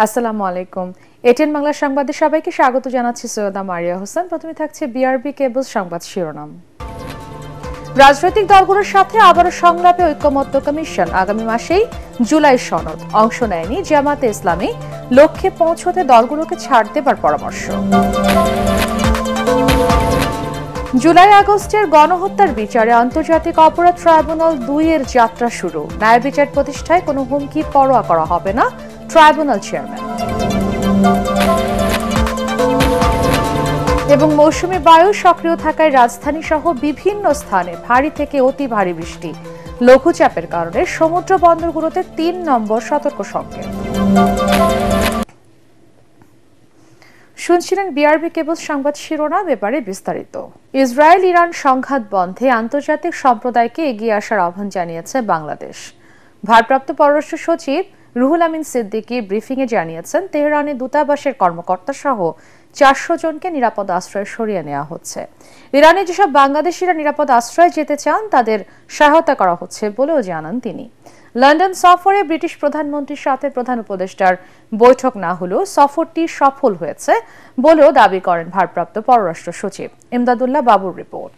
আসসালামু আলাইকুম। এটিএন বাংলা সংবাদে সবাইকে স্বাগত জানাচ্ছি সৈয়দা মারিয়া হোসেন। প্রথমে থাকছে বিআরবি কেবলস সংবাদ শিরোনাম। রাজনৈতিক দলগুলোর সাথে আবারও সংলাপে ঐক্যমত্য কমিশন। আগামী মাসেই জুলাই সনদ। অংশ নেয়নি জামাতে ইসলামী। লক্ষ্যে পৌঁছতে দলগুলোকে ছাড় দেবার পরামর্শ। জুলাই আগস্টের গণহত্যার বিচারে আন্তর্জাতিক অপরাধ ট্রাইব্যুনাল ২ এর যাত্রা শুরু। ন্যায় বিচার প্রতিষ্ঠায় কোনো হুমকি পরোয়া করা হবে না, ট্রাইব্যুনাল চেয়ারম্যান। এবং মৌসুমী বায়ু সক্রিয় থাকায় রাজধানী সহ বিভিন্ন স্থানে ভারী থেকে অতি ভারী বৃষ্টি। লঘুচাপের কারণে সমুদ্র বন্দরগুলোতে ৩ নম্বর সতর্ক সংকেত। শুনছিলেন বিআরবি কেবলস সংবাদ শিরোনাম, ব্যাপারে বিস্তারিত। ইসরায়েল ইরান সংঘাত বন্ধে আন্তর্জাতিক সম্প্রদায়কে এগিয়ে আসার আহ্বান জানিয়েছে বাংলাদেশ। ভারপ্রাপ্ত পররাষ্ট্র সচিব রুহুল আমিন সিদ্দিকী ব্রিফিংয়ে জানিয়েছেন, তেহরানে দূতাবাসের কর্মকর্তা সহ ৪০০ জনকে নিরাপদ আশ্রয়ে সরিয়ে নেওয়া হচ্ছে। ইরানে যেসব বাংলাদেশিরা নিরাপদ আশ্রয়ে যেতে চান তাদের সহায়তা করা হচ্ছে বলেও জানান তিনি। লন্ডন সফরে ব্রিটিশ প্রধানমন্ত্রীর সাথে প্রধান উপদেষ্টার বৈঠক না হলেও সফরটি সফল হয়েছে বলেও দাবি করেন ভারপ্রাপ্ত পররাষ্ট্র সচিব। ইমদাদুল্লাহ বাবুর রিপোর্ট।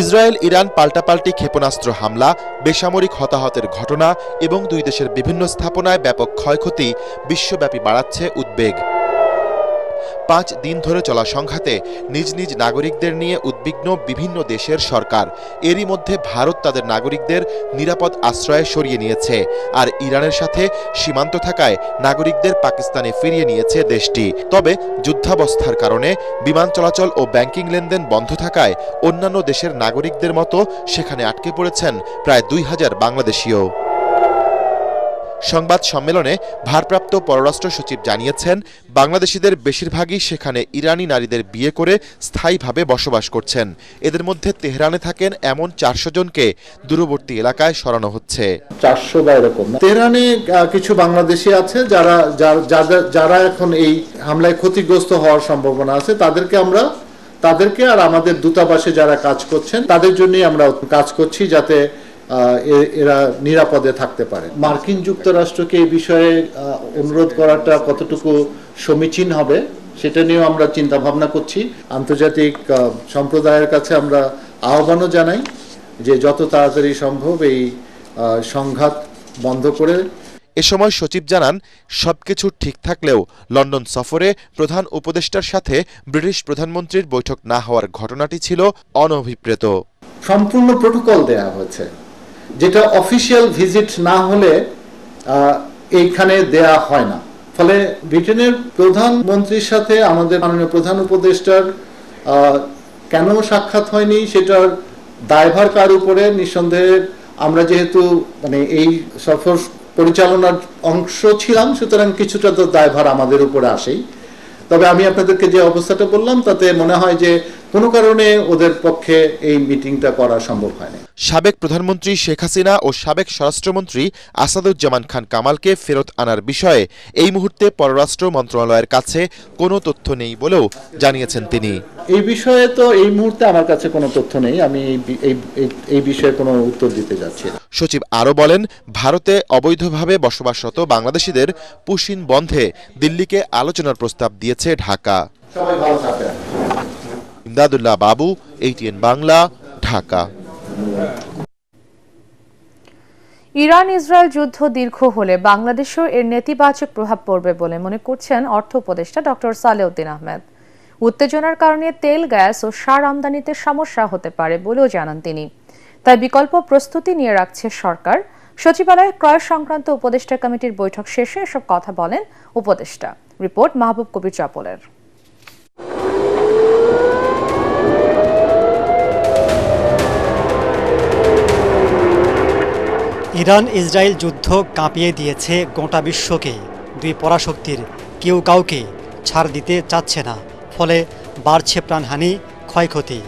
ইসরায়েল ইরান পাল্টাপাল্টি ক্ষেপণাস্ত্র হামলা, বেসামরিক হতাহতের ঘটনা এবং দুই দেশের বিভিন্ন স্থাপনায় ব্যাপক ক্ষয়ক্ষতি বিশ্বব্যাপী বাড়াচ্ছে উদ্বেগ। ৫ দিন ধরে চলা সংঘাতে নিজ নিজ নাগরিকদের নিয়ে উদ্বিগ্ন বিভিন্ন দেশের সরকার। এরই মধ্যে ভারত তাদের নাগরিকদের নিরাপদ আশ্রয়ে সরিয়ে নিয়েছে, আর ইরানের সাথে সীমান্ত থাকায় নাগরিকদের পাকিস্তানে ফিরিয়ে নিয়েছে দেশটি। তবে যুদ্ধাবস্থার কারণে বিমান চলাচল ও ব্যাংকিং লেনদেন বন্ধ থাকায় অন্যান্য দেশের নাগরিকদের মতো সেখানে আটকে পড়েছেন প্রায় ২,০০০ বাংলাদেশিও। সংবাদ সম্মেলনে ভারপ্রাপ্ত পররাষ্ট্র সচিব জানিয়েছেন, বাংলাদেশিদের বেশিরভাগই সেখানে ইরানি নারীদের বিয়ে করে স্থায়ীভাবে বসবাস করছেন। এদের মধ্যে তেহরানে থাকেন এমন ৪০০ জনকে দূরবর্তী এলাকায় সরানো হচ্ছে। ৪০০ বা এরকম। তেহরানে কিছু বাংলাদেশি আছে যারা এখন এই হামলায় ক্ষতিগ্রস্ত হওয়ার সম্ভাবনা আছে। তাদেরকে আর আমাদের দূতাবাসে যারা কাজ করছেন তাদের জন্যই আমরা কাজ করছি, যাতে এরা নিরাপদে থাকতে পারে। মার্কিন যুক্তরাষ্ট্রকে এই বিষয়ে অনুরোধ করাটা কতটুকু সমীচীন হবে সেটা নিয়েও আমরা চিন্তা ভাবনা করছি। আন্তর্জাতিক সম্প্রদায়ের কাছে আমরা আহ্বানও জানাই যে যত তাড়াতাড়ি সম্ভব এই সংঘাত বন্ধ করে। এ সময় সচিব জানান, সবকিছু ঠিক থাকলেও লন্ডন সফরে প্রধান উপদেষ্টার সাথে ব্রিটিশ প্রধানমন্ত্রীর বৈঠক না হওয়ার ঘটনাটি ছিল অনভিপ্রেত। সম্পূর্ণ প্রোটোকল দেয়া হয়েছে, যেটা অফিসিয়াল ভিজিট না হলে এইখানে দেয়া হয় না। ফলে ব্রিটেনের প্রধানমন্ত্রীর সাথে আমাদের মাননীয় প্রধান উপদেষ্টার কেন সাক্ষাৎ হয়নি সেটার দায়ভার কার উপরে? নিঃসন্দেহে আমরা যেহেতু এই সফর পরিচালনার অংশ ছিলাম, সুতরাং কিছুটা তো দায়ভার আমাদের উপরে আসেই। তবে আমি আপনাদেরকে যে অবস্থাটা বললাম তাতে মনে হয় যে কোনো কারণে ওদের পক্ষে এই মিটিংটা করা সম্ভব হয়নি। সাবেক প্রধানমন্ত্রী শেখ হাসিনা ও সাবেক স্বরাষ্ট্রমন্ত্রী আসাদুজ্জামান খান কামালকে ফেরত আনার বিষয়ে এই মুহূর্তে পররাষ্ট্র মন্ত্রণালয়ের কাছে কোনো তথ্য নেই বলেও জানিয়েছেন তিনি। এই বিষয়ে তো এই মুহূর্তে আমার কাছে কোনো তথ্য নেই, আমি এই বিষয়ে কোনো উত্তর দিতে যাচ্ছি না। সচিব আরও বলেন, ভারতে অবৈধভাবে বসবাসরত বাংলাদেশিদের পুশিন বন্ধে দিল্লিকে আলোচনার প্রস্তাব দিয়েছে ঢাকা। সবাই ভালো থাকবেন। ইমদাদুল্লাহ বাবু, ATN Bangla, Dhaka. Iran Israel যুদ্ধ দীর্ঘ হলে বাংলাদেশেও এর নেতিবাচক প্রভাব পড়বে বলে মনে করছেন অর্থ উপদেষ্টা ডক্টর সালেউদ্দিন আহমেদ। উত্তেজনার কারণে তেল, গ্যাস ও সার আমদানিতে সমস্যা হতে পারে বলেও জানান তিনি। তাই বিকল্প প্রস্তুতি নিয়ে রাখছে সরকার। সচিবালয়ে ক্রয় সংক্রান্ত উপদেষ্টা কমিটির বৈঠক শেষে এসব কথা বলেন উপদেষ্টা। রিপোর্ট মাহবুব কবির চাপলের। ইরান ইসরায়েল যুদ্ধ কাঁপিয়ে দিয়েছে গোটা বিশ্বকে। দুই পরাশক্তির কেউ কাউকে ছাড় দিতে চাচ্ছে না, ফলে বাড়ছে প্রাণহানি, ক্ষয়ক্ষতি।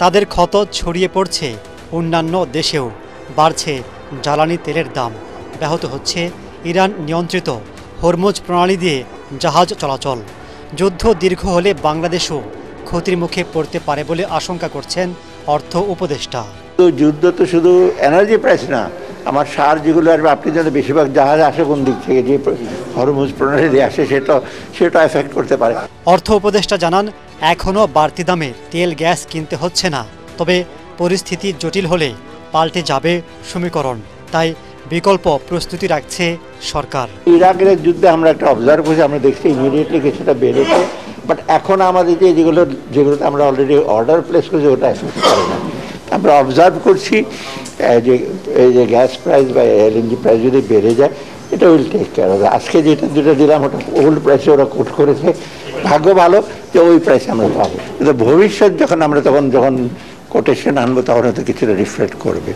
তাদের ক্ষত ছড়িয়ে পড়ছে অন্যান্য দেশেও। বাড়ছে জ্বালানি তেলের দাম, ব্যাহত হচ্ছে ইরান নিয়ন্ত্রিত হরমুজ প্রণালী দিয়ে জাহাজ চলাচল। যুদ্ধ দীর্ঘ হলে বাংলাদেশও ক্ষতির মুখে পড়তে পারে বলে আশঙ্কা করছেন অর্থ উপদেষ্টা। যুদ্ধ তো শুধু এনার্জি প্রাইস না, আমার সার যেগুলো আসবে, আপনি জানেন বেশিরভাগ জাহাজ আসে কোন দিক থেকে, যে হরমুজ প্রণালী দিয়ে আসে, সেটা এফেক্ট করতে পারে। অর্থ উপদেষ্টা জানান, এখনও বাড়তি দামে তেল গ্যাস কিনতে হচ্ছে না, তবে পরিস্থিতি জটিল হলে পাল্টে যাবে সমীকরণ। তাই বিকল্প প্রস্তুতি রাখছে সরকার। ইরাকের যুদ্ধে আমরা একটা অবজার্ভ করছি, আমরা দেখছি ইমিডিয়েটলি কিছুটা বেড়েছে, বাট এখন আমাদের যেগুলোতে আমরা অলরেডি অর্ডার প্লেস করছি ওটা এফেক্ট করে না। আমরা অবজার্ভ করছি যে এই যে গ্যাস প্রাইস বা এলএনজি প্রাইস যদি বেড়ে যায়, এটা উইল টেক কেয়ার হবে। আজকে যেটা দিলাম ওটা ওল্ড প্রাইসে ওরা কোট করেছে, ভাগ্য ভালো যে ওই প্রাইসে আমরা পাবো, কিন্তু ভবিষ্যৎ যখন আমরা যখন কোটেশন আনবো তখন হয়তো কিছুটা রিফ্লেক্ট করবে।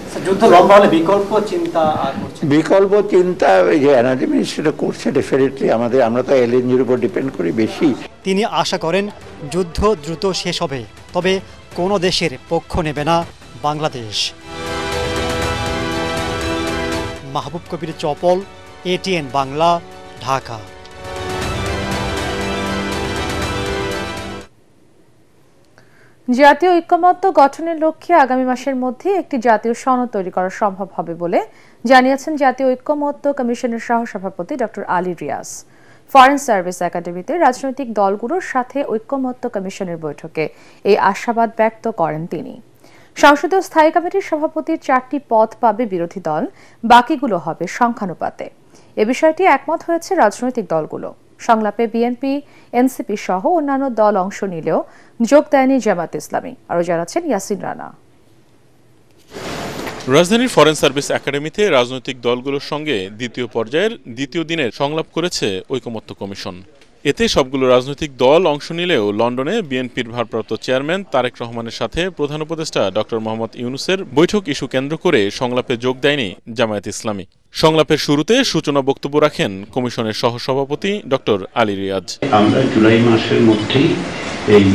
বিকল্প চিন্তা এই যে এনার্জি মিনিস্ট্রিটা করছে ডেফিনেটলি। আমরা তো এলএনজির উপর ডিপেন্ড করি বেশি। তিনি আশা করেন যুদ্ধ দ্রুত শেষ হবে, তবে কোনো দেশের পক্ষ নেবে না বাংলাদেশ। মাহবুব কবির চপল, এটিএন বাংলা, ঢাকা। জাতীয় ঐক্যমত্য গঠনের লক্ষ্যে আগামী মাসের মধ্যে একটি জাতীয় সনদ তৈরি করা সম্ভব হবে বলে জানিয়েছেন জাতীয় ঐক্যমত্য কমিশনের সহসভাপতি doctor Ali Riaz. Foreign service academy রাজনৈতিক দলগুলোর সাথে ঐক্যমত্য কমিশনের বৈঠকে এই আশাবাদ ব্যক্ত করেন তিনি। সংসদীয় স্থায়ী কমিটির সভাপতির 4টি পদ পাবে বিরোধী দল, বাকিগুলো হবে সংখ্যানুপাতে। এ বিষয়টি একমত হয়েছে রাজনৈতিক দলগুলো। সংলাপে বিএনপি, এনসিপি সহ অন্যান্য দল অংশ নিলেও যোগ দেয়নি জামায়াত ইসলামী। আরও জানাচ্ছেন ইয়াসিন রানা। রাজধানীর ফরেন সার্ভিস একাডেমিতে রাজনৈতিক দলগুলোর সঙ্গে দ্বিতীয় পর্যায়ের দ্বিতীয় দিনের সংলাপ করেছে ঐকমত্য কমিশন। এতে সবগুলো রাজনৈতিক দল অংশ নিলেও লন্ডনে বিএনপির ভারপ্রাপ্ত চেয়ারম্যান তারেক রহমানের সাথে প্রধান উপদেষ্টা ডক্টর মোহাম্মদ ইউনূসের বৈঠক ইস্যু কেন্দ্র করে সংলাপে যোগ দেয়নি জামায়াত ইসলামী। সংলাপের শুরুতে সূচনা বক্তব্য রাখেন কমিশনের সহসভাপতি ডক্টর আলী রিয়াজ। আমরা জুলাই মাসের মধ্যেই এই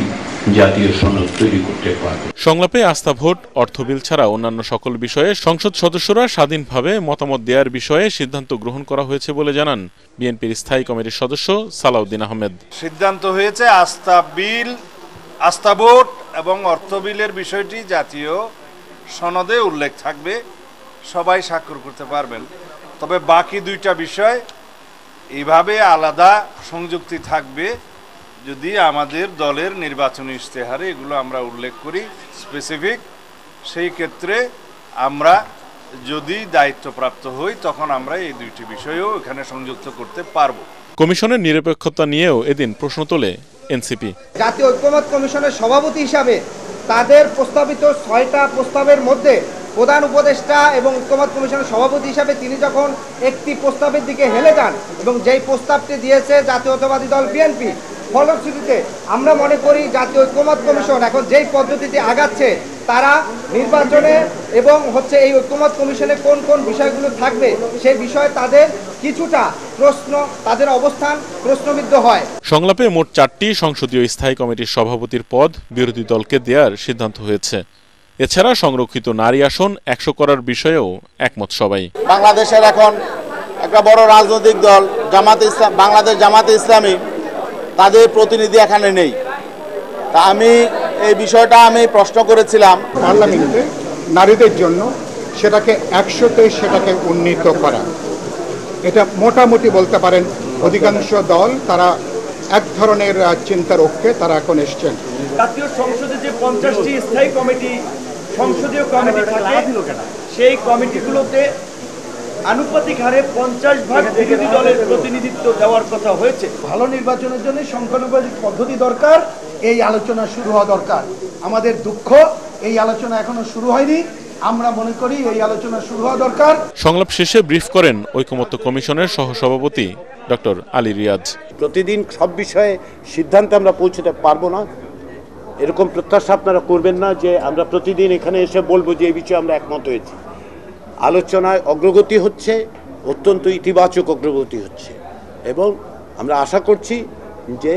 জাতীয় সনদ তৈরি করতে পারব। সংলাপে আস্থা ভোট, অর্থ বিল ছাড়া অন্যান্য সকল বিষয়ে সংসদ সদস্যরা স্বাধীনভাবে মতামত দেওয়ার বিষয়ে সিদ্ধান্ত গ্রহণ করা হয়েছে বলে জানান বিএনপির স্থায়ী কমিটির সদস্য সালাউদ্দিন আহমেদ। সিদ্ধান্ত হয়েছে আস্থা ভোট এবং অর্থ বিলের বিষয়টি জাতীয় সনদে উল্লেখ থাকবে, সবাই স্বাক্ষর করতে পারবেন। তবে বাকি দুইটা বিষয় এইভাবে আলাদা সংযুক্তি থাকবে যদি আমাদের দলের নির্বাচনী ইশতেহারে এগুলো আমরা উল্লেখ করি স্পেসিফিক। সেই ক্ষেত্রে আমরা যদি দায়িত্বপ্রাপ্ত হই তখন আমরা এই দুইটি বিষয়ও এখানে সংযুক্ত করতে পারব। কমিশনের নিরপেক্ষতা নিয়েও এদিন প্রশ্ন তোলে এনসিপি। জাতীয় ঐক্যমত্য কমিশনের সভাপতি হিসাবে তাদের প্রস্তাবিত 6টা প্রস্তাবের মধ্যে প্রধান উপদেষ্টা এবং ঐক্যমত্য কমিশনের সভাপতি হিসাবে তিনি যখন একটি প্রস্তাবের দিকে হেলে যান এবং যেই প্রস্তাবটি দিয়েছে জাতীয়তাবাদী দল বিএনপি, ফলশ্রুতিতে আমরা মনে করি জাতীয় ঐক্যমত্য কমিশন এখন যেই পদ্ধতিতে আগাচ্ছে তারা নির্বাচনে এবং এই ঐক্যমত্য কমিশনে কোন কোন বিষয়গুলো থাকবে সেই বিষয়ে তাদের কিছুটা প্রশ্ন, তাদের অবস্থান প্রশ্নবিদ্ধ হয়। সংলাপে মোট 4টি সংসদীয় স্থায়ী কমিটির সভাপতির পদ বিরোধী দলকে দেওয়ার সিদ্ধান্ত হয়েছে। এছাড়া সংরক্ষিত নারী আসন 100 করার বিষয়েও একমত সবাই। বাংলাদেশের এখন একটা বড় রাজনৈতিক দল বাংলাদেশ জামাতে ইসলামী, তাদের প্রতিনিধি এখানে নেই। তা আমি এই বিষয়টা প্রশ্ন করেছিলাম পার্লামেন্টে নারীদের জন্য সেটাকে 100-তে সেটাকে উন্নীত করা। এটা মোটামুটি বলতে পারেন অধিকাংশ দল তারা এক ধরনের চিন্তার ঐক্যে তারা এখন এসছেন। জাতীয় সংসদে যে 50টি স্থায়ী কমিটি, সংসদীয় কমিটি থাকে, সেই কমিটিগুলোতে আনুপাতিক হারে 50% বিরোধী দলের প্রতিনিধিত্ব দেওয়ার কথা হয়েছে। ভালো নির্বাচনের জন্য সংখ্যানুপাতিক পদ্ধতি দরকার, এই আলোচনা শুরু হওয়া দরকার। আমাদের দুঃখ এই আলোচনা এখনো শুরু হয়নি, আমরা মনে করি এই আলোচনা শুরু হওয়া দরকার। সংলাপ শেষে ব্রিফ করেন ঐকমত্য কমিশনের সহসভাপতি ডক্টর আলী রিয়াজ। প্রতিদিন সব বিষয়ে সিদ্ধান্তে আমরা পৌঁছতে পারবো না, এরকম প্রত্যাশা আপনারা করবেন না যে আমরা প্রতিদিন এখানে এসে বলবো যে এই বিষয়ে আমরা একমত হয়েছি। আলোচনায় অগ্রগতি হচ্ছে, অত্যন্ত ইতিবাচক অগ্রগতি হচ্ছে, এবং আমরা আশা করছি যে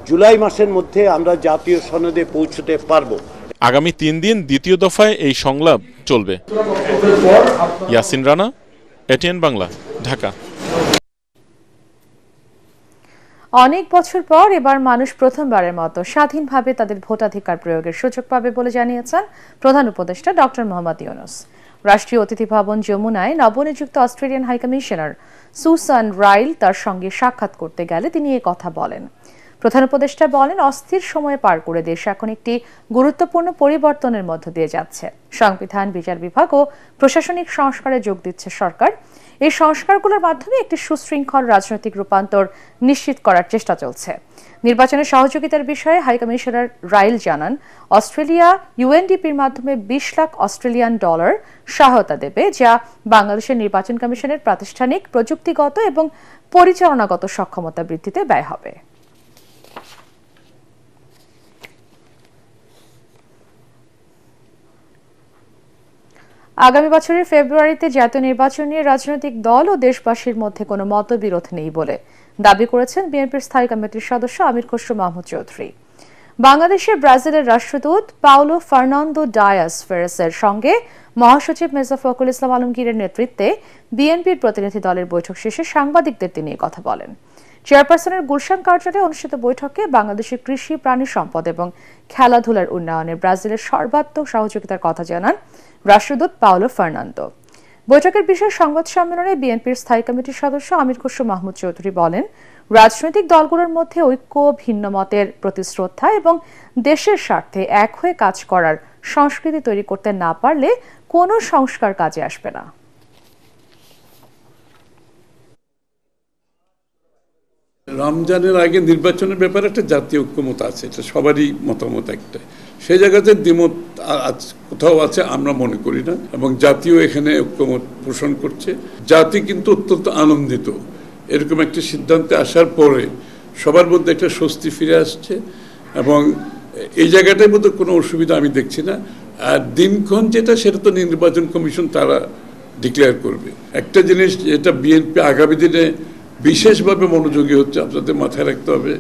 জুলাই মাসের মধ্যে আমরা জাতীয় সনদে পৌঁছতে পারবো। আগামী 3 দিন দ্বিতীয় দফায় এই সংলাপ চলবে। ইয়াসিন রানা, এটিএন বাংলা, ঢাকা। অনেক বছর পর এবার মানুষ প্রথমবারের মতো স্বাধীনভাবে তাদের ভোটাধিকার প্রয়োগের সুযোগ পাবে বলে জানিয়েছেন প্রধান উপদেষ্টা ডক্টর মোহাম্মদ ইউনূস। রাষ্ট্রীয় অতিথি ভবন যমুনায় নবনিযুক্ত অস্ট্রেলিয়ান হাইকমিশনার সুসান রাইল তার সঙ্গে সাক্ষাৎ করতে গেলে তিনি এ কথা বলেন। প্রধান উপদেষ্টা বলেন, অস্থির সময় পার করে দেশ এখন একটি গুরুত্বপূর্ণ পরিবর্তনের মধ্য দিয়ে যাচ্ছে। সংবিধান, বিচার বিভাগ ও প্রশাসনিক সংস্কারে যোগ দিচ্ছে সরকার। এই সংস্কারগুলোর মাধ্যমে একটি সুশৃঙ্খল রাজনৈতিক রূপান্তর নিশ্চিত করার চেষ্টা চলছে। নির্বাচনের সহযোগিতার বিষয়ে হাইকমিশনার রাইল জানান, অস্ট্রেলিয়া ইউএনডিপির মাধ্যমে 20 লাখ অস্ট্রেলিয়ান ডলার সহায়তা দেবে, যা বাংলাদেশের নির্বাচন কমিশনের প্রাতিষ্ঠানিক, প্রযুক্তিগত এবং পরিচালনাগত সক্ষমতা বৃদ্ধিতে ব্যয় হবে। আগামী বছরের ফেব্রুয়ারিতে জাতীয় নির্বাচন নিয়ে রাজনৈতিক দল ও দেশবাসীর মধ্যে কোনো মতবিরোধ নেই বলে দাবি করেছেন বিএনপির স্থায়ী কমিটির সদস্য আমির খসরু মাহমুদ চৌধুরী। বাংলাদেশে ব্রাজিলের রাষ্ট্রদূত পাওলো ফার্নান্দো ডায়াস ফেরেসের সঙ্গে মহাসচিব মির্জা ফখরুল ইসলাম আলমগীরের নেতৃত্বে বিএনপির প্রতিনিধি দলের বৈঠক শেষে সাংবাদিকদের তিনি কথা বলেন। চেয়ারপারসনের গুলশান কার্যালয়ে অনুষ্ঠিত বৈঠকে বাংলাদেশের কৃষি, প্রাণী সম্পদ এবং খেলাধুলার উন্নয়নে ব্রাজিলের সর্বাত্মক সহযোগিতার কথা জানান রাষ্ট্রদূত পাওলো ফার্নান্দো। বৈঠকের বিষয়ে সংবাদ সম্মেলনে বিএনপির স্থায়ী কমিটির সদস্য আমির খসরু মাহমুদ চৌধুরী বলেন, রাজনৈতিক দলগুলোর মধ্যে ঐক্য, ভিন্ন মতের প্রতি শ্রদ্ধা এবং দেশের স্বার্থে এক হয়ে কাজ করার সংস্কৃতি তৈরি করতে না পারলে কোনো সংস্কার কাজে আসবে না। রমজানের আগে নির্বাচনের ব্যাপারে একটা জাতীয় ঐক্যমত আছে, এটা সবারই মতামত একটা। সেই জায়গাতে দ্বিমত কোথাও আছে আমরা মনে করি না, এবং জাতীয় এখানে ঐক্যমত পোষণ করছে। জাতি কিন্তু অত্যন্ত আনন্দিত এরকম একটা সিদ্ধান্তে আসার পরে, সবার মধ্যে একটা স্বস্তি ফিরে আসছে, এবং এই জায়গাটার মধ্যে কোনো অসুবিধা আমি দেখছি না। আর দিনক্ষণ যেটা, সেটা তো নির্বাচন কমিশন তারা ডিক্লেয়ার করবে। একটা জিনিস যেটা বিএনপি আগামী দিনে বিশেষভাবে মনোযোগী হচ্ছে, আপনাদের মাথায় রাখতে হবে,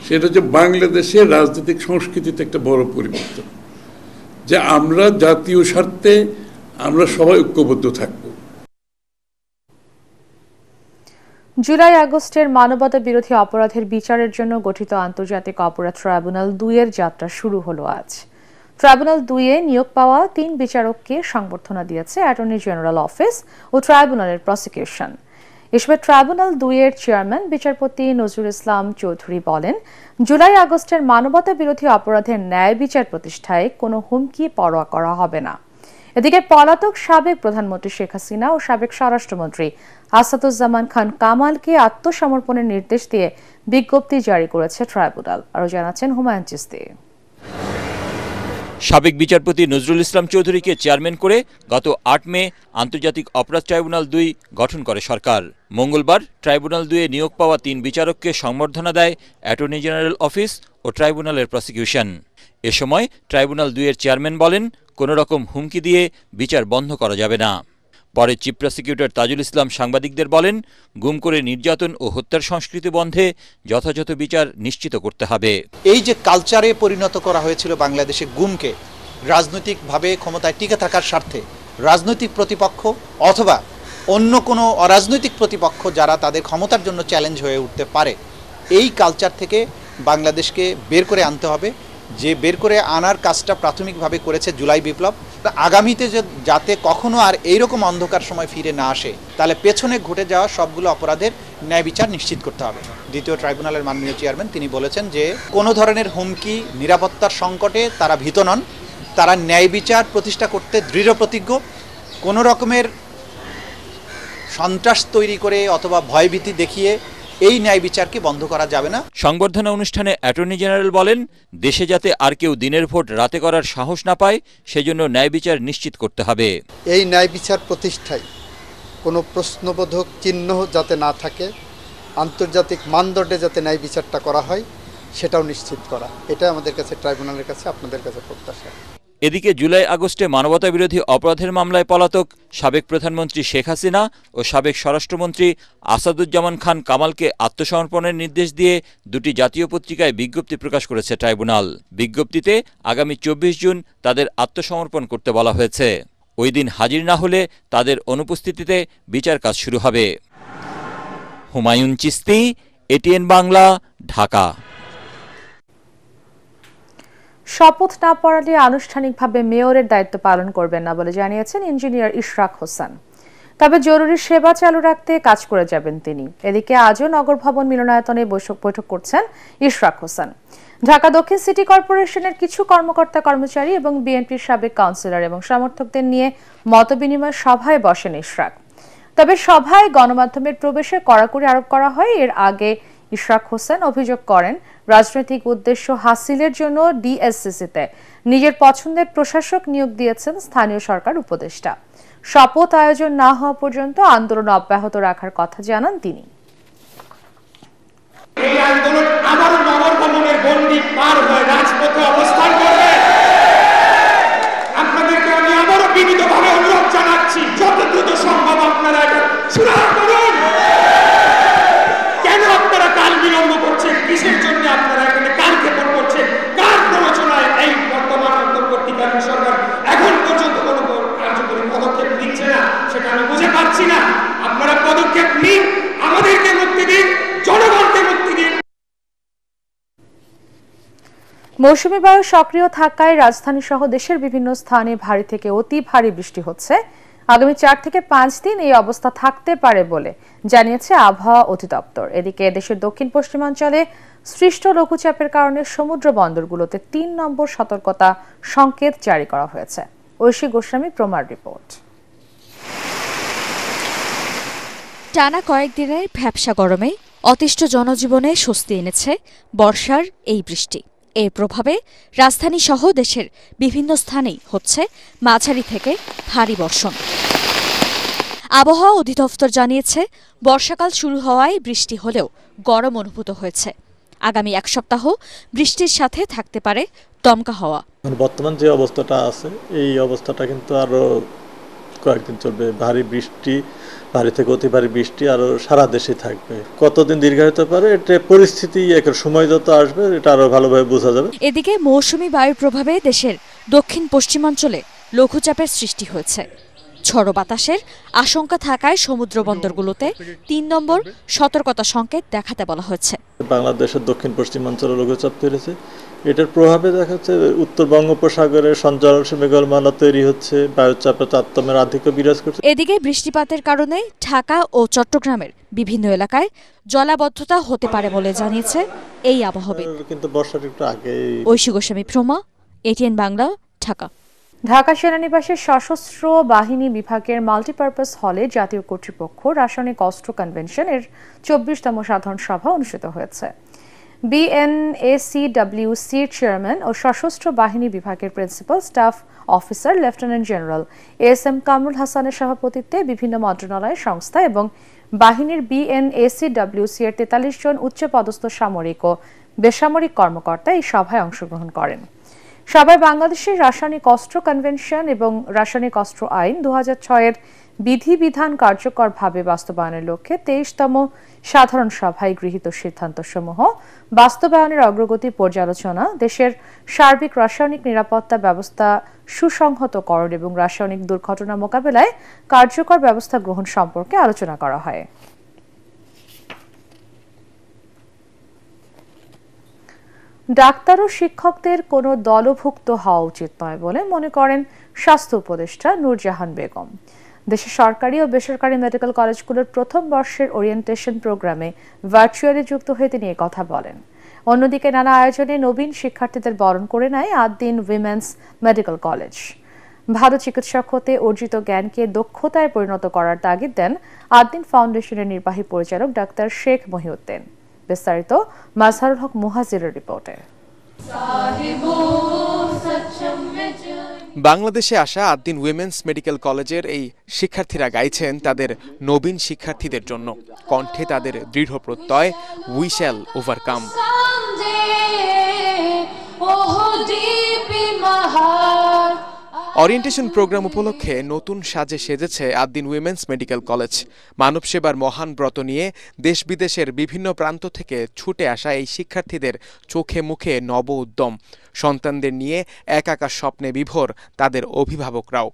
সেটা হচ্ছে বাংলাদেশের রাজনৈতিক সংস্কৃতিতে একটা বড় পরিবর্তন, যে আমরা জাতীয় স্বার্থে আমরা সবাই ঐক্যবদ্ধ থাকব। জুলাই আগস্টের মানবতা বিরোধী অপরাধের বিচারের জন্য গঠিত আন্তর্জাতিক অপরাধ ট্রাইব্যুনাল 2-এর যাত্রা শুরু হলো আজ। ট্রাইব্যুনাল 2-এ নিয়োগ পাওয়া 3 বিচারককে সংবর্ধনা দিয়েছে অ্যাটর্নি জেনারেল অফিস ও ট্রাইব্যুনালের প্রসিকিউশন। এসবে ট্রাইব্যুনাল 2-এর চেয়ারম্যান বিচারপতি নজরুল ইসলাম চৌধুরী বলেন, জুলাই আগস্টের মানবতা বিরোধী অপরাধের ন্যায় বিচার প্রতিষ্ঠায় কোনো হুমকি পরোয়া করা হবে না। এদিকে পলাতক সাবেক প্রধানমন্ত্রী শেখ হাসিনা ও সাবেক স্বরাষ্ট্রমন্ত্রী আসাদুজ্জামান খান কামালকে আত্মসমর্পণের নির্দেশ দিয়ে বিজ্ঞপ্তি জারি করেছে ট্রাইব্যুনাল। আরও জানাচ্ছেন হুমায়ুন চিস্তি। সাবেক বিচারপতি নজরুল ইসলাম চৌধুরীকে চেয়ারম্যান করে গত 8 মে আন্তর্জাতিক অপরাধ ট্রাইব্যুনাল 2 গঠন করে সরকার। মঙ্গলবার ট্রাইব্যুনাল 2-এ নিয়োগ পাওয়া 3 বিচারককে সংবর্ধনা দেয় অ্যাটর্নি জেনারেল অফিস ও ট্রাইব্যুনালের প্রসিকিউশন। এ সময় ট্রাইব্যুনাল 2-এর চেয়ারম্যান বলেন, কোনো রকম হুমকি দিয়ে বিচার বন্ধ করা যাবে না। পরে চিফ প্রসিকিউটর তাজুল ইসলাম সাংবাদিকদের বলেন, গুম করে নির্যাতন ও হত্যার সংস্কৃতি বন্ধে যথাযথ বিচার নিশ্চিত করতে হবে। এই যে কালচারে পরিণত করা হয়েছিল বাংলাদেশে গুমকে, রাজনৈতিকভাবে ক্ষমতায় টিকে থাকার স্বার্থে রাজনৈতিক প্রতিপক্ষ অথবা অন্য কোনো অরাজনৈতিক প্রতিপক্ষ যারা তাদের ক্ষমতার জন্য চ্যালেঞ্জ হয়ে উঠতে পারে, এই কালচার থেকে বাংলাদেশকে বের করে আনতে হবে। যে বের করে আনার কাজটা প্রাথমিকভাবে করেছে জুলাই বিপ্লব, আগামীতে যাতে কখনো আর এইরকম অন্ধকার সময় ফিরে না আসে, তাহলে পেছনে ঘটে যাওয়া সবগুলো অপরাধের ন্যায় বিচার নিশ্চিত করতে হবে। দ্বিতীয় ট্রাইব্যুনালের মাননীয় চেয়ারম্যান তিনি বলেছেন যে কোনো ধরনের হুমকি, নিরাপত্তার সংকটে তারা ভীত নন, তারা ন্যায় বিচার প্রতিষ্ঠা করতে দৃঢ় প্রতিজ্ঞ। কোনো রকমের সন্ত্রাস তৈরি করে অথবা ভয়ভীতি দেখিয়ে এই ন্যায় বিচারকে বন্ধ করা যাবে না। সংবর্ধনা অনুষ্ঠানে অ্যাটর্নি জেনারেল বলেন, দেশে যাতে আর কেউ দিনের ভোট রাতে করার সাহস না পায়, সেজন্য ন্যায় বিচার নিশ্চিত করতে হবে। এই ন্যায় বিচার প্রতিষ্ঠায় কোনো প্রশ্নবোধক চিহ্ন যাতে না থাকে, আন্তর্জাতিক মানদণ্ডে যাতে ন্যায় বিচারটা করা হয়, সেটাও নিশ্চিত করা, এটা আমাদের কাছে ট্রাইব্যুনালের কাছে, আপনাদের কাছে প্রত্যাশা। এদিকে জুলাই আগস্টে মানবতাবিরোধী অপরাধের মামলায় পলাতক সাবেক প্রধানমন্ত্রী শেখ হাসিনা ও সাবেক স্বরাষ্ট্রমন্ত্রী আসাদুজ্জামান খান কামালকে আত্মসমর্পণের নির্দেশ দিয়ে 2টি জাতীয় পত্রিকায় বিজ্ঞপ্তি প্রকাশ করেছে ট্রাইব্যুনাল। বিজ্ঞপ্তিতে আগামী 24 জুন তাদের আত্মসমর্পণ করতে বলা হয়েছে। ওই দিন হাজির না হলে তাদের অনুপস্থিতিতে বিচার কাজ শুরু হবে। হুমায়ুন চিস্তি, এটিএন বাংলা, ঢাকা। শপথ না পড়ালে আনুষ্ঠানিকভাবে মেয়রের দায়িত্ব পালন করবেন না বলে জানিয়েছেন ইঞ্জিনিয়ার ইশরাক হোসেন। তবে জরুরি সেবা চালু রাখতে কাজ করে যাবেন তিনি। এদিকে আজও নগর ভবন মিলনায়তনে বৈঠক করছেন ইশরাক হোসেন। ঢাকা দক্ষিণ সিটি কর্পোরেশনের কিছু কর্মকর্তা কর্মচারী এবং বিএনপির সাবেক কাউন্সিলর এবং সমর্থকদের নিয়ে মতবিনিময় সভায় বসেন ইশরাক। তবে সভায় গণমাধ্যমের প্রবেশে কড়াকড়ি আরোপ করা হয়। এর আগে ইশরাক হোসেন অভিযোগ করেন রাজনৈতিক উদ্দেশ্য হাসিলের জন্য ডিএসসিসিতে নিজের পছন্দের প্রশাসক নিয়োগ দিয়েছেন স্থানীয় সরকার উপদেষ্টা। শপথ আয়োজন না হওয়া পর্যন্ত আন্দোলন অব্যাহত রাখার কথা জানান তিনি। এই আন্দোলন আবারও নগর ভবনের গণ্ডি পার হয়ে রাজপথে অবস্থান করবে। আপনাদেরকে আমি আবারও বিনীতভাবে অনুরোধ জানাচ্ছি, যত দ্রুত সম্ভব আপনারা এটা সুরাহা করুন। কেন আপনারা কাল বিলম্ব করছেন? কিসের জন্য আপনারা এখানে কালক্ষেপণ করছেন? কার প্ররোচনায় এই বর্তমান অন্তর্বর্তীকালীন সরকার এখন পর্যন্ত কোনো কার্যকরী পদক্ষেপ নিচ্ছে না, সেটা আমি বুঝে পাচ্ছি না। আপনারা পদক্ষেপ নিন, আমাদেরকে মুক্তি দিন, জনগণকে মুক্তি দিন। মৌসুমী বায়ু সক্রিয় থাকায় রাজধানী সহ দেশের বিভিন্ন স্থানে ভারী থেকে অতি ভারী বৃষ্টি হচ্ছে। আগামী 4 থেকে 5 দিন এই অবস্থা থাকতে পারে বলে জানিয়েছে আবহাওয়া অধিদপ্তর। এদিকে দেশের দক্ষিণ পশ্চিমাঞ্চলে সৃষ্ট লঘুচাপের কারণে সমুদ্র বন্দরগুলোতে 3 নম্বর সতর্কতা সংকেত জারি করা হয়েছে। ঐশী গোস্বামী প্রমার রিপোর্ট। টানা কয়েকদিনের ভ্যাপসা গরমে অতিষ্ঠ জনজীবনে স্বস্তি এনেছে বর্ষার এই বৃষ্টি। এর প্রভাবে রাজধানী সহ দেশের বিভিন্ন স্থানেই হচ্ছে মাঝারি থেকে ভারী বর্ষণ। আবহাওয়া অধিদপ্তর জানিয়েছে বর্ষাকাল শুরু হওয়ায় বৃষ্টি হলেও গরম অনুভূত হয়েছে। আগামী 1 সপ্তাহ বৃষ্টির সাথে থাকতে পারে দমকা হাওয়া। বর্তমান যে অবস্থাটা আছে এই অবস্থাটা কিন্তু আরো কয়েকদিন চলবে। ভারী থেকে অতি ভারী বৃষ্টি আরো সারা দেশে থাকবে। কতদিন দীর্ঘায়িত পারে এটা পরিস্থিতি একটা সময় যত আসবে এটা আরো ভালোভাবে বোঝা যাবে। এদিকে মৌসুমী বায়ুর প্রভাবে দেশের দক্ষিণ পশ্চিমাঞ্চলে লঘুচাপের সৃষ্টি হয়েছে। ঝড়ো বাতাসের আশঙ্কা থাকায় সমুদ্র বন্দরগুলোতে 3 নম্বর সতর্কতা সংকেত দেখাতে বলা হয়েছে। বাংলাদেশের দক্ষিণ পশ্চিমাঞ্চলে লঘুচাপ তৈরি, এটার প্রভাবে দেখা যাচ্ছে উত্তর বঙ্গোপসাগরে সঞ্চালন মেঘমালা তৈরি হচ্ছে, বায়ুচাপের তারতম্যের আধিক্য বিরাজ করছে। এদিকে বৃষ্টিপাতের কারণে ঢাকা ও চট্টগ্রামের বিভিন্ন এলাকায় জলাবদ্ধতা হতে পারে বলে জানিয়েছে এই আবহাওয়াবিদ। কিন্তু বর্ষার একটু আগে। ঐশী গোস্বামী প্রমা, এটিএন বাংলা, ঢাকা। ঢাকা সেনানিবাসের সশস্ত্র বাহিনী বিভাগের মাল্টিপারপাস হলে জাতীয় কর্তৃপক্ষ রাসায়নিক অস্ত্র কনভেনশনের 24তম সাধারণ সভা অনুষ্ঠিত হয়েছে। বিএনএসিডব্লিউসির চেয়ারম্যান ও সশস্ত্র বাহিনী বিভাগের principal staff officer lieutenant general SM. Kamrul হাসানের সভাপতিত্বে বিভিন্ন মন্ত্রণালয়, সংস্থা এবং বাহিনীর বিএনএসিডব্লিউসি এর 43 জন উচ্চপদস্থ সামরিক ও বেসামরিক কর্মকর্তা এই সভায় অংশগ্রহণ করেন। সভায় বাংলাদেশের রাসায়নিক অস্ত্র কনভেনশন এবং রাসায়নিক অস্ত্র আইন 2006-এর বিধিবিধান কার্যকরভাবে বাস্তবায়নের লক্ষ্যে 23তম সাধারণ সভায় গৃহীত সিদ্ধান্তসমূহ বাস্তবায়নের অগ্রগতি পর্যালোচনা, দেশের সার্বিক রাসায়নিক নিরাপত্তা ব্যবস্থা সুসংহতকরণ এবং রাসায়নিক দুর্ঘটনা মোকাবেলায় কার্যকর ব্যবস্থা গ্রহণ সম্পর্কে আলোচনা করা হয়। ডাক্তার ও শিক্ষকদের কোনো দলভুক্ত হওয়া উচিত নয় বলে মনে করেন স্বাস্থ্য উপদেষ্টা নূরজাহান বেগম। দেশের সরকারি ও বেসরকারি মেডিকেল কলেজগুলোর প্রথম বর্ষের ওরিয়েন্টেশন প্রোগ্রামে ভার্চুয়ালি যুক্ত হয়ে তিনি কথা বলেন। অন্যদিকে নানা আয়োজনে নবীন শিক্ষার্থীদের বরণ করে নেয় আদ্দিন উইমেন্স মেডিকেল কলেজ। ভালো চিকিৎসক হতে অর্জিত জ্ঞানকে দক্ষতায় পরিণত করার তাগিদ দেন আদ্দিন ফাউন্ডেশনের নির্বাহী পরিচালক ডাক্তার শেখ মহিউদ্দিন। বিস্তারিত মাজহারুল হক মুহাজিরের রিপোর্টে। বাংলাদেশে আসা আদ্দিন উইমেন্স মেডিকেল কলেজের এই শিক্ষার্থীরা গাইছেন তাদের নবীন শিক্ষার্থীদের জন্য। কণ্ঠে তাদের দৃঢ় প্রত্যয়, we shall overcome. Orientation programme উপলক্ষে নতুন সাজে সেজেছে আদ্দিন উইমেন্স মেডিকেল কলেজ। মানব সেবার মহান ব্রত নিয়ে দেশ বিদেশের বিভিন্ন প্রান্ত থেকে ছুটে আসা এই শিক্ষার্থীদের চোখে মুখে নব উদ্যম। সন্তানদের নিয়ে একাকা স্বপ্নে বিভোর তাদের অভিভাবকরাও।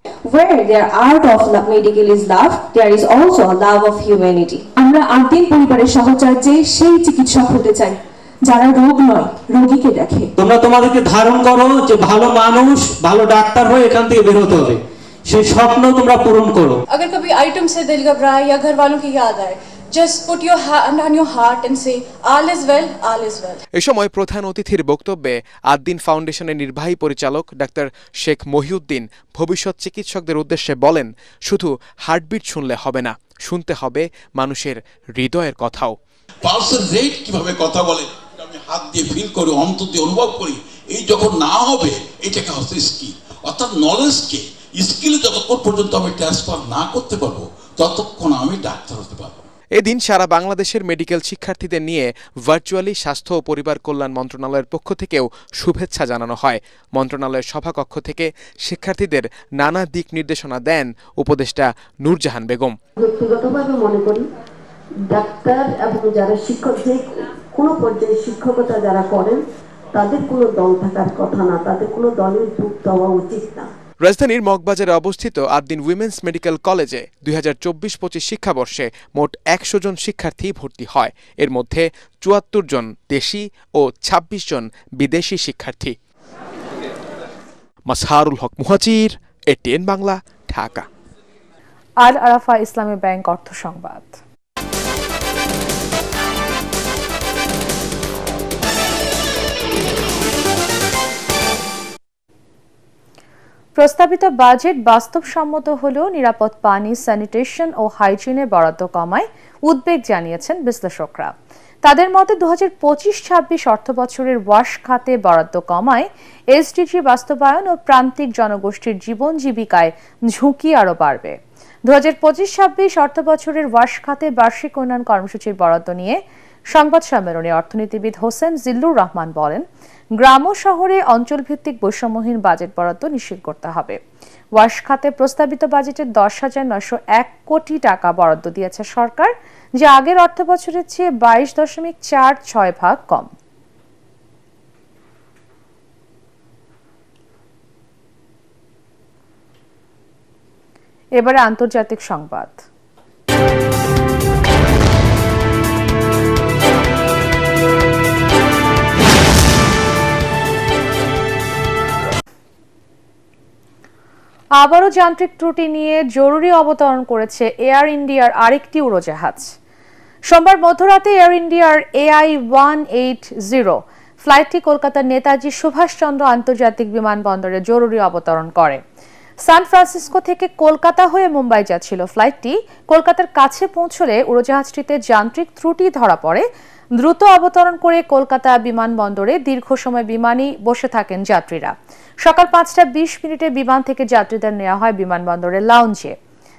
আমরা আদ্দিন পরিবারের সহচর্যে সেই চিকিৎসক হতে চাই যারা রোগ নয় রোগীকে দেখে। তোমরা তোমাদেরকে ধারণ করো যে ভালো মানুষ ভালো ডাক্তার হয়ে এখান থেকে বের হতে হবে, সেই স্বপ্ন তোমরা পূরণ করো। अगर कभी आइटम से दिल घबराए या घर वालों की याद आए, just put your hand on your heart and say all is well, all is well. এই সময় প্রধান অতিথির বক্তব্যে আদ্দিন ফাউন্ডেশনের নির্বাহী পরিচালক ডাক্তার শেখ মহিউদ্দিন ভবিষ্যৎ চিকিৎসকদের উদ্দেশ্যে বলেন, শুধু হার্টবিট শুনলে হবে না, শুনতে হবে মানুষের হৃদয়ের কথাও। পালসের রেট কিভাবে কথা বলে আমি হাত দিয়ে ফিল করি, অন্তর দিয়ে অনুভব করি, এই যখন না হবে এটাকে হচ্ছে স্কিল, অর্থাৎ নলেজকে স্কিলে যতক্ষণ পর্যন্ত আমি ট্রান্সফার না করতে পারবো ততক্ষণ আমি ডাক্তার হতে পারবো। এদিন সারা বাংলাদেশের মেডিকেল শিক্ষার্থীদের নিয়ে ভার্চুয়ালি স্বাস্থ্য ও পরিবার কল্যাণ মন্ত্রণালয়ের পক্ষ থেকেও শুভেচ্ছা জানানো হয়। মন্ত্রণালয়ের সভাকক্ষ থেকে শিক্ষার্থীদের নানা দিক নির্দেশনা দেন উপদেষ্টা নূরজাহান বেগম। ব্যক্তিগতভাবে মনে করি ডাক্তার এবং যারা শিক্ষক, যে কোনো পর্যায়ে শিক্ষকতা যারা করেন তাদের কোনো দল থাকার কথা না, তাদের কোনো দলের যুক্ত হওয়া উচিত না। রাজধানীর মগবাজারে অবস্থিত আদ্দিন উইমেন্স মেডিকেল কলেজে 2024-25 শিক্ষাবর্ষে মোট 100 জন শিক্ষার্থী ভর্তি হয়। এর মধ্যে 74 জন দেশি ও 26 জন বিদেশি শিক্ষার্থী। মাসহারুল হক মুহাজির, এটিএন বাংলা, ঢাকা। আল আরাফা ইসলামী ব্যাংক অর্থ সংবাদ। প্রস্তাবিত বাজেট বাস্তবসম্মত হলেও নিরাপদ পানি, স্যানিটেশন ও হাইজিনের বরাদ্দ কমায় উদ্বেগ জানিয়েছেন বিশ্লেষকরা। তাদের মতে 2025-26 অর্থবছরের ওয়াশ খাতে বরাদ্দ কমায় এসডিজি বাস্তবায়ন ও প্রান্তিক জনগোষ্ঠীর জীবন জীবিকায় ঝুঁকি আরও বাড়বে। 2025-26 অর্থবছরের ওয়াশ খাতে বার্ষিক উন্নয়ন কর্মসূচির বরাদ্দ নিয়ে সংবাদ সম্মেলনে অর্থনীতিবিদ হোসেন জিল্লুর রহমান বলেন, গ্রাম ও শহরে অঞ্চলভিত্তিক বৈষম্যহীন বাজেট বরাদ্দ নিশ্চিত করতে হবে। ওয়াশ খাতে প্রস্তাবিত বাজেটে 10,901 কোটি টাকা বরাদ্দ দিয়েছে সরকার, যা আগের অর্থবছরের চেয়ে 22.46 ভাগ কম। এবারে আন্তর্জাতিক সংবাদ। আবারও যান্ত্রিক ত্রুটি নিয়ে জরুরি অবতরণ করেছে এয়ার ইন্ডিয়ার আরেকটি উড়োজাহাজ। সোমবার মধ্যরাতে এয়ার ইন্ডিয়ার AI-180 ফ্লাইটটি কলকাতার নেতাজি সুভাষচন্দ্র আন্তর্জাতিক বিমানবন্দরে জরুরি অবতরণ করে। সান ফ্রান্সিসকো থেকে কলকাতা হয়ে মুম্বাই যাচ্ছিল ফ্লাইটটি। কলকাতার কাছে পৌঁছলে উড়োজাহাজটিতে যান্ত্রিক ত্রুটি ধরা পড়ে। দ্রুত অবতরণ করে কলকাতা বিমানবন্দরে দীর্ঘ সময় বিমানেই বসে থাকেন যাত্রীরা। সকাল 5:20 বিমান থেকে যাত্রীদের নেওয়া হয় বিমানবন্দরের লাউঞ্জে।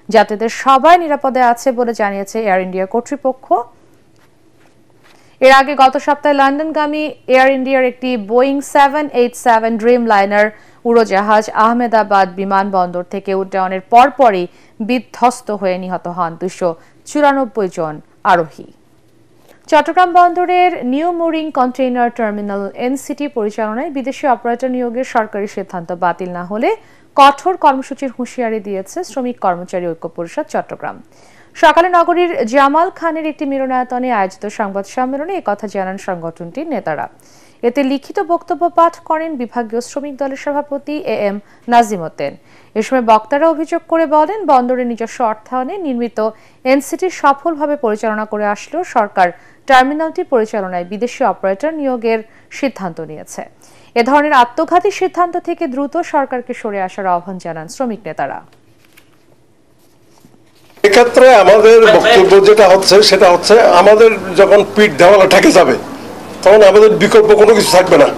যাত্রীদের সবাই নিরাপদে আছে বলে জানিয়েছে এয়ার ইন্ডিয়া কর্তৃপক্ষ। এর আগে গত সপ্তাহে লন্ডনগামী এয়ার ইন্ডিয়ার একটি বোয়িং 787 ড্রিম লাইনার উড়োজাহাজ আহমেদাবাদ বিমানবন্দর থেকে উড্ডয়নের পরপরই বিধ্বস্ত হয়ে নিহত হন 294 জন আরোহী। চট্টগ্রাম বন্দরের new mooring container terminal NCT পরিচালনায় বিদেশি অপারেটর নিয়োগের সরকারি সিদ্ধান্ত বাতিল না হলে কঠোর কর্মসূচির হুঁশিয়ারি দিয়েছে শ্রমিক কর্মচারী ঐক্য পরিষদ চট্টগ্রাম। সকালে নগরীর জামাল খানের একটি মিলনায়তনে আয়োজিত সংবাদ সম্মেলনে একথা জানান সংগঠনটির নেতারা। এতে লিখিত বক্তব্য পাঠ করেন বিভাগীয় শ্রমিক দলের সভাপতি AM নাজিম উদ্দিন। এ সময় বক্তারা অভিযোগ করে বলেন, বন্দরের নিজস্ব অর্থায়নে নির্মিত এনসিটি সফলভাবে পরিচালনা করে আসলেও সরকার টার্মিনালটি পরিচালনায় বিদেশি অপারেটর নিয়োগের সিদ্ধান্ত নিয়েছে। এ ধরনের আত্মঘাতী সিদ্ধান্ত থেকে দ্রুত সরকারকে সরে আসার আহ্বান জানান শ্রমিক নেতারা। এক্ষেত্রে আমাদের বক্তব্য যেটা হচ্ছে সেটা হচ্ছে, আমাদের যখন পিঠ দেওয়ালে ঠেকে যাবে তখন আমাদের বিকল্প কোনো কিছু থাকবে না।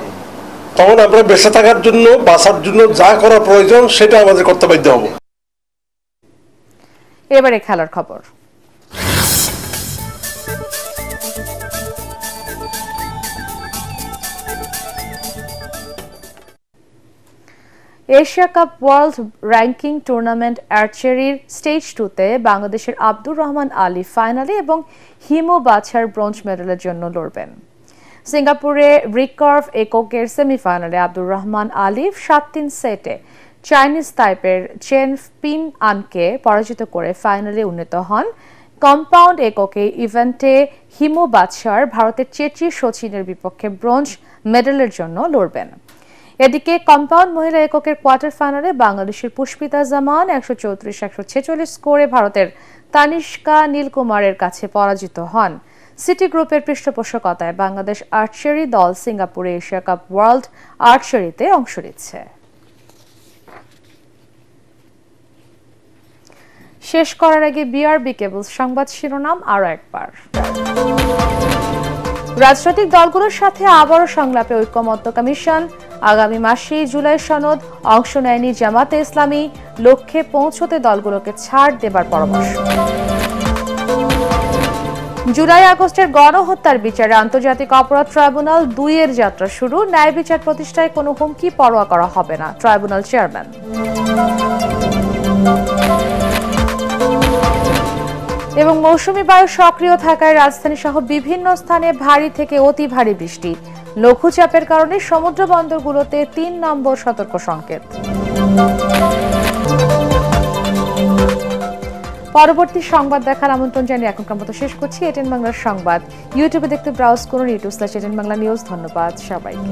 তখন আমরা বেঁচে থাকার জন্য, বাঁচার জন্য যা করা প্রয়োজন সেটা আমাদের করতে বাধ্য হব। এবারে খেলার খবর। Asia cup world ranking tournament আর্চারির স্টেজ 2-তে বাংলাদেশের আব্দুর রহমান আলী ফাইনালে এবং হিমু বাছার ব্রোঞ্জ মেডেলের জন্য লড়বেন। সিঙ্গাপুরে রিকার্ভ এককের সেমিফাইনালে আব্দুর রহমান আলী 7-3 সেটে চাইনিজ তাইপের চেন পিন আনকে পরাজিত করে ফাইনালে উন্নীত হন কম্পাউন্ড এককে ইভেন্টে হিমু বাদশার ভারতের চেচি সচিনের বিপক্ষে ব্রোঞ্জ মেডেলের জন্য লড়বেন। এদিকে কম্পাউন্ড মহিলা এককের কোয়ার্টার ফাইনালে বাংলাদেশের পুষ্পিতা জামান 134-146 স্কোরে ভারতের তানিষ্কা নীলকুমারের কাছে পরাজিত হন। সিটি গ্রুপের পৃষ্ঠপোষকতায় বাংলাদেশ আর্চারি দল সিঙ্গাপুরে এশিয়া কাপ ওয়ার্ল্ড আর্চারিতে অংশ নিচ্ছে। শেষ করার আগে বিআরবি কেবলস সংবাদ শিরোনাম আরো একবার। রাজনৈতিক দলগুলোর সাথে আবারও সংলাপে ঐক্যমত্য কমিশন। আগামী মাসে জুলাই সনদ অংশ নেয়নি জামাতে ইসলামী, লক্ষ্যে পৌঁছতে দলগুলোকে ছাড় দেবার পরামর্শ। জুলাই আগস্টের গণহত্যার বিচারে আন্তর্জাতিক অপরাধ ট্রাইব্যুনাল 2 এর যাত্রা শুরু। ন্যায় বিচার প্রতিষ্ঠায় কোনো হুমকি পরোয়া করা হবে না, ট্রাইব্যুনাল চেয়ারম্যান। এবং মৌসুমী বায়ু সক্রিয় থাকায় রাজধানী সহ বিভিন্ন স্থানে ভারী থেকে অতি ভারী বৃষ্টি। লঘুচাপের কারণে সমুদ্র বন্দরগুলোতে 3 নম্বর সতর্ক সংকেত। পরবর্তী সংবাদ দেখার আমন্ত্রণ জানিয়ে এখনকার মতো শেষ করছি এটিএন বাংলার সংবাদ। ইউটিউবে দেখতে ব্রাউজ করুন youtube/এটিএন বাংলা নিউজ। ধন্যবাদ সবাইকে।